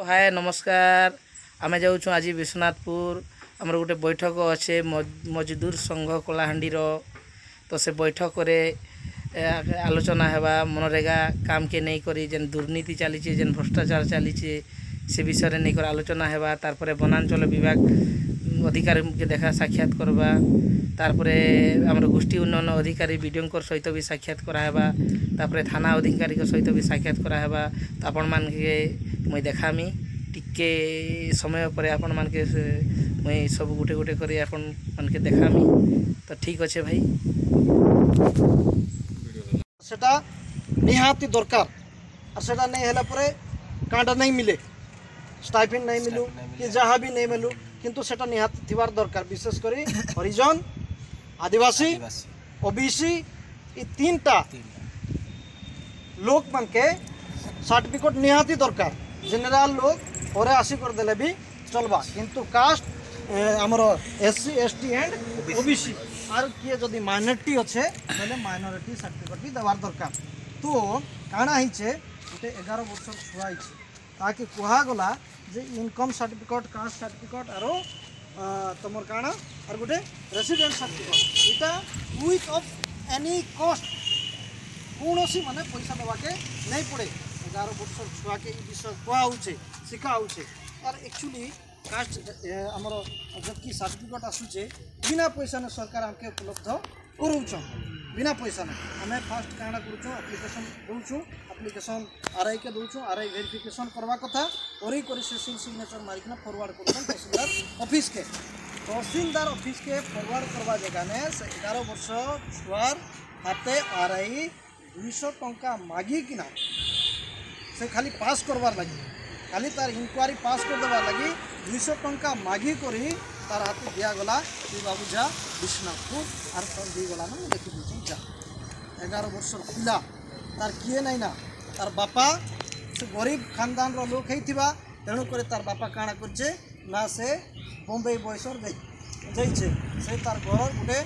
हाय नमस्कार आमे जाऊँ आज विश्वनाथपुर आमर गोटे बैठक अच्छे मजदूर संघ कलाहांडी तो से बैठक आलोचना हेबा मनरेगा काम के नहीं करी जेन दुर्नीति चली जेन भ्रष्टाचार चली से विषय नहीं कर आलोचना हेबा तारपरे वनांचल विभाग अधिकारी के देखा साक्षात करवा तारपरे आमर गोष्ठी उन्नयन अधिकारी वीडियो सहित भी साक्षात कराबा तारपरे थाना अधिकारी सहित भी साक्षात कराबा तो आपण मान के मुई देखामी टिके समय पर आपण मान के मुई सब गुटे गुटे करी आपण मान के देखामी तो ठीक अच्छे भाई सेटा निहाती दरकार और सेटा नहीं हैला परे कांडा नहीं मिले स्टाइपेंड नहीं मिलू कि जहाँ भी नहीं मिलू किंतु सेटा निहाती थिबार दरकार विशेष करी हरिजन आदिवासी ओबीसी ये तीनटा लोक मान के सर्टिफिकेट निहाती दरकार जनरल लोग और आसी कर देले भी चलबा किंतु कास्ट हमर एससी एसटी एंड ओबीसी आर किए जदि माइनॉरिटी अच्छे बोले माइनॉरिटी सर्टिफिकेट भी देवार दरकार तो काना हिचे गोटे 11 वर्ष छुआ ताकि कहगला जे इनकम सर्टिफिकेट कास्ट सर्टिफिकेट आरो तुमर काना और गोटे रेसिडेंट सर्टिफिकेट इटा विथ ऑफ एनी कॉस्ट कौन सी माने पैसा देवाके नहीं पड़े 11 वर्ष छुआ के विषय कहुचे शिखाऊे और एक्चुअली कास्ट आमर जबकि सर्टिफिकेट आसूचे बिना पैसा ने सरकार हमके उपलब्ध करूँ बिना पैसा ने आम फास्ट काना करूँ एप्लिकेशन दूँ एप्लिकेशन आरआई के दूँ आरआई वेरिफिकेशन करवा कथा कर सिग्नेचर मारिकना फॉरवर्ड कर तहसीलदार ऑफिस के फॉरवर्ड करवा जगह ने 11 वर्ष छुआर हाथे आरआई 200 टंका मागिकिना से खाली पास करवार लगी खाली तार इनक्वारी पास कर देवार लगी 200 टंका मागी करी तार हाथ दिगला बाबू जा विश्वनाथपुर आर तब दीगला ना देखी दूसरी जा 11 वर्ष पिला तार किए नहीं ना तार बापा से गरीब खानदान लोक होता तेणुक तार बापा काଣା करछे ना से बम्बई बयसर जाइछे से तार घर गोटे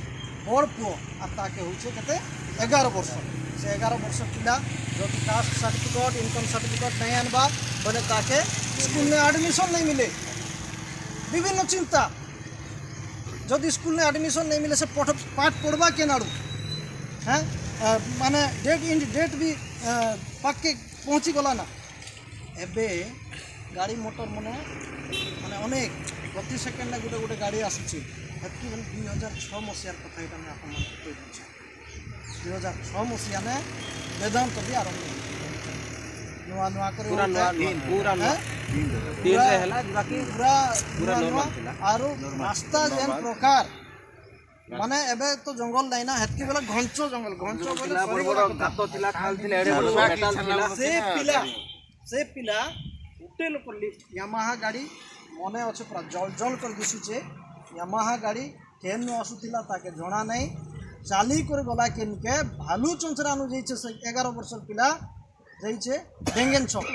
बड़ पुओ आर ताके होछे केते 11 वर्ष से 11 वर्ष पिला जो कास्ट सर्टिफिकेट इनकम सर्टिफिकेट नहीं आनबा बोले ताके स्कूल में एडमिशन नहीं मिले विभिन्न चिंता जदि स्कूल में एडमिशन नहीं मिले से पाठ पढ़वा के नाड़ू हैं माने डेट भी पाके पहुँची गला ना एबे गाड़ी मोटर मने माने अनेक प्रति सेकेंड गोटे गोटे गाड़ी आसूची हेतु 2006 मसीहार कथा यहाँ मैं आपन 2006 मसीहा ने वेदांत भी आरंभ नुआ नुआ कर आरो रास्ता जेन प्रकार माने एबे तो जंगल नहीं ना हेतकी बेला घंचो जंगल घंचो बोले गातो थिला खाल थिला एडे बड़ मेटल थिला से पिला होटेल पर यामाहा गाड़ी मने अच्छे पूरा जल जल कर दिशुचे यामाहा गाड़ी केन नु आसुथिला ताके जणा नहीं चाली कर गला केनके भालू चंचरा नु जइछे 11 वर्ष पिला जइछे डेंगेन छक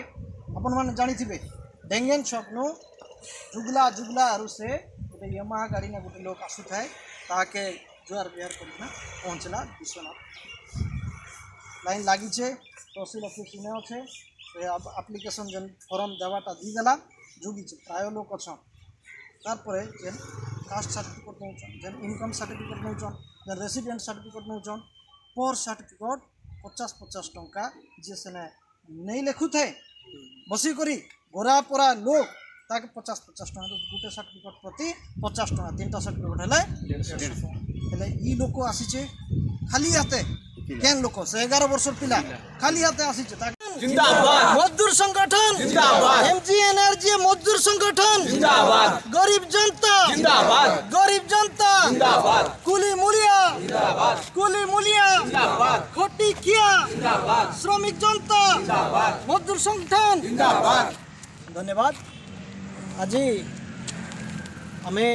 अपन माने जानी थिबे डेंगेन छक नु जुगला जुगला आरु से गोटे यामाहा गाड़ी ने गोटे लोक आसु थाए ताके जुआर बिहार करना पहुँचला विश्वनाथ लाइन लगी तहसील ऑफिस में अच्छे एप्लिकेशन जेन फॉर्म देवाटा दीदेला जुगी प्राय लोक अच्छा तारपरे जेन कास्ट सर्टिफिकेट नौचन जेन इनकम सर्टिफिकेट नौचन जेन रेसिडेंट सर्टिफिकेट नौचन पर सर्टिफिकेट 50-50 टंका जे सेने नहीं लिखु थे बसी करी गोरा पोरा लोक ताके 50-50 टंका गोटे सर्टिफिकेट प्रति 50 टंका 3टा सर्टिफिकेट हेले ई लोक आसीचे खाली हाथे केन लोक से 11 वर्ष पिला खाली हाथे आसीचे ताके जिंदाबाद मजदूर संगठन जिंदाबाद एमजीएनआरजी मजदूर संगठन जिंदाबाद गरीब जनता जिंदाबाद कुली मुलिया जिंदाबाद खोटी किया जिंदाबाद श्रमिक जनता जिंदाबाद मजदूर संगठन जिंदाबाद धन्यवाद आज आमे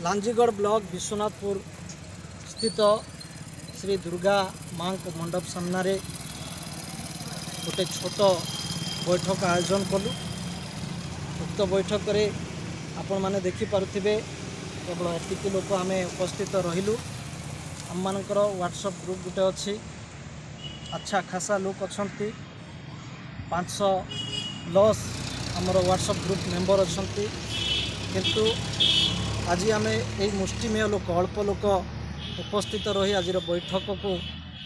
लांजीगढ़ ब्लॉक विश्वनाथपुर स्थित श्री दुर्गा माँ मंडप सामने गोटे छोट बैठक आयोजन कलु उक्त बैठक आपण मैंने देखिपे केवल एतिक लोक आम उपस्थित रहिलु आम मानकर व्हाट्सएप ग्रुप गोटे अच्छी अच्छा खासा लोक अच्छा 500 लॉस आमर व्हाट्सएप ग्रुप मेंबर अच्छा किंतु आज आम यही मुष्टिमेय लोक अल्प लोक उपस्थित रही आज बैठक को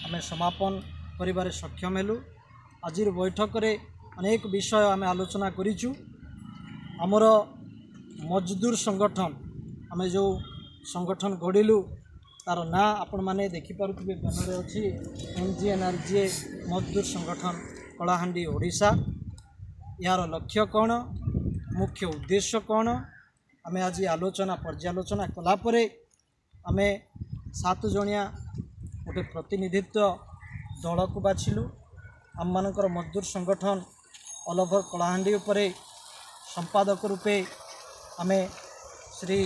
आम समापन कर सक्षम हेलु। आज बैठक रे अनेक विषय आम आलोचना करिचु। आमर मजदूर संगठन आम जो संगठन गढ़िलु तार ना आपण मैंने देखिपे बैनर अच्छी MGNRGA मजदूर संगठन कलाहांडी ओडिशा। यार लक्ष्य कौन, मुख्य उद्देश्य कौन, आम आज आलोचना पर्यालोचना कलापर आम 7 जणिया गोटे प्रतिनिधित्व दल को बाछिलु। आम मानकर मजदूर संगठन ऑल ओवर कलाहांडी उपरे संपादक रूपे आम श्री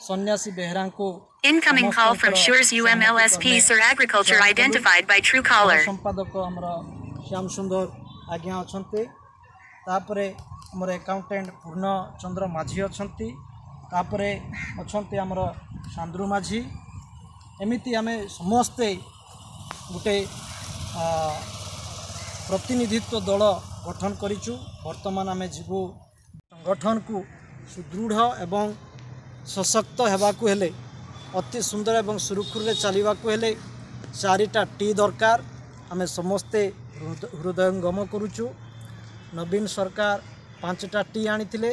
सन्यासी बेहरा को Incoming call from Shures UMLSP Sir Agriculture identified by Truecaller. संपादक हमर श्याम सुंदर आज्ञा अछंते। तापरे हमर अकाउंटेंट पूर्ण चंद्र माझी अछंती। तापरे अछंते हमर सांद्रु माझी। एमिति आमे समस्ते गोटे प्रतिनिधित्व दल गठन करिचु। वर्तमान आमे जीवु संगठन को सुदृढ़ एवं सशक्त हेबाकु हेले अति सुंदर एवं सुरुखुरे चलवाकू हेले 4टा टी दरकार। आमे समस्ते हृदयंगम करुचु। नवीन सरकार 5टा टी आनी थिले